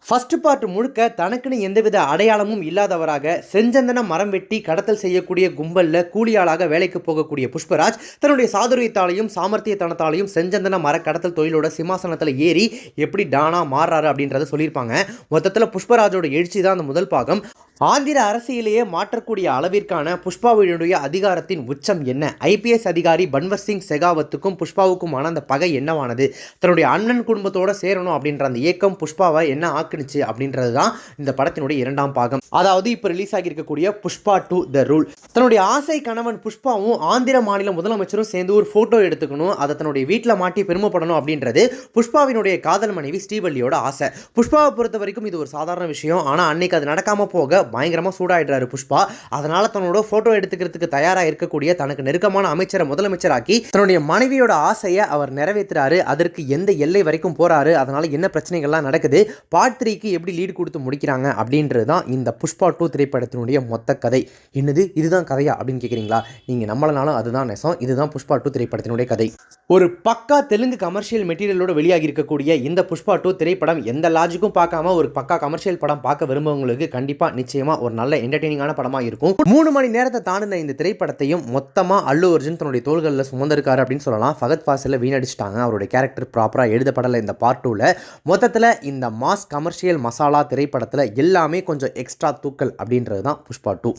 First part முழுக்க தனக்குன்னு எந்தவித அடையாளமும் இல்லாதவராக செஞ்சந்தன மரம் வெட்டி கடத்தல் செய்யக்கூடிய கும்பலில் கூலியாளாக வேலைக்கு போகக்கூடிய புஷ்பராஜ் தன்னுடைய சாதுரியத்தாலையும் சாமர்த்தியத்தனத்தாலையும் செஞ்சந்தன மர கடத்தல் தொழிலோட சிம்மாசனத்தில் ஏறி எப்படி டானா மாறுறாரு அப்படின்றத சொல்லியிருப்பாங்க. மொத்தத்தில் புஷ்பராஜோட எழுச்சி தான் அந்த முதல் பாகம். ஆந்திர அரசியலையே மாற்றக்கூடிய அளவிற்கான புஷ்பாவினுடைய அதிகாரத்தின் உச்சம் என்ன, ஐபிஎஸ் அதிகாரி பன்வர் சிங் செகாவத்துக்கும் புஷ்பாவுக்குமான அந்த பகை என்னவானது, தன்னுடைய அண்ணன் குடும்பத்தோட சேரணும் அப்படின்ற அந்த இயக்கம் புஷ்பாவை என்ன ஆக்குனுச்சு அப்படின்றது தான் இந்த படத்தினுடைய இரண்டாம் பாகம். அதாவது இப்போ ரிலீஸ் ஆகியிருக்கக்கூடிய புஷ்பா 2 த ரூல். தன்னுடைய ஆசை கணவன் புஷ்பாவும் ஆந்திர மாநில முதலமைச்சரும் சேர்ந்து ஒரு போட்டோ எடுத்துக்கணும், அதை தன்னுடைய வீட்டில் மாட்டி பெருமைப்படணும் அப்படின்றது புஷ்பாவினுடைய காதல் மனைவி ஸ்ரீவல்லியோட ஆசை. புஷ்பாவை பொறுத்த வரைக்கும் இது ஒரு சாதாரண விஷயம். ஆனால் அன்னைக்கு அது நடக்காம போக பயங்கரமாக சூடாயிடுறாரு புஷ்பா. அதனால தன்னோட போட்டோ எடுத்துக்கிறதுக்கு தயாராக இருக்கக்கூடிய தனக்கு நெருக்கமான அமைச்சரை முதலமைச்சராக்கி தன்னுடைய மனைவியோட ஆசையை அவர் நிறைவேற்றுறாரு. அதற்கு எந்த எல்லை வரைக்கும் போறாரு, அதனால என்ன பிரச்சனைகள்லாம் நடக்குது, பார்ட் 3க்கு எப்படி லீடு கொடுத்து முடிக்கிறாங்க அப்படின்றது தான் இந்த புஷ்பா 2 திரைப்படத்தினுடைய மொத்த கதை. என்னது இதுதான் கதையா அப்படின்னு கேட்குறீங்களா? நீங்கள் நம்மளனாலும் அதுதான் நெசம். இதுதான் புஷ்பா 2 திரைப்படத்தினுடைய கதை. ஒரு பக்கா தெலுங்கு கமர்ஷியல் மெட்டீரியலோட வெளியாகி இருக்கக்கூடிய இந்த புஷ்பா 2 திரைப்படம் எந்த லாஜிக்கும் பார்க்காம ஒரு பக்கா கமர்ஷியல் படம் பார்க்க விரும்புவங்களுக்கு கண்டிப்பாக நிச்சயமா ஒரு நல்ல என்டர்டெய்னிங்கான படமாக இருக்கும். 3 மணி நேரத்தை தாண்டின இந்த திரைப்படத்தையும் மொத்தமாக அல்லு அர்ஜுன் தன்னுடைய தோள்களில் சுமந்திருக்காரு அப்படின்னு சொல்லலாம். ஃபகத் ஃபாசிலை வீணடிச்சிட்டாங்க. அவருடைய கேரக்டர் ப்ராப்பராக எழுதப்படலை இந்த பார்ட் 2ல. மொத்தத்தில் இந்த மாஸ் கமர்ஷியல் மசாலா திரைப்படத்தில் எல்லாமே கொஞ்சம் எக்ஸ்ட்ரா தூக்கல் அப்படின்றது தான் புஷ்பா 2.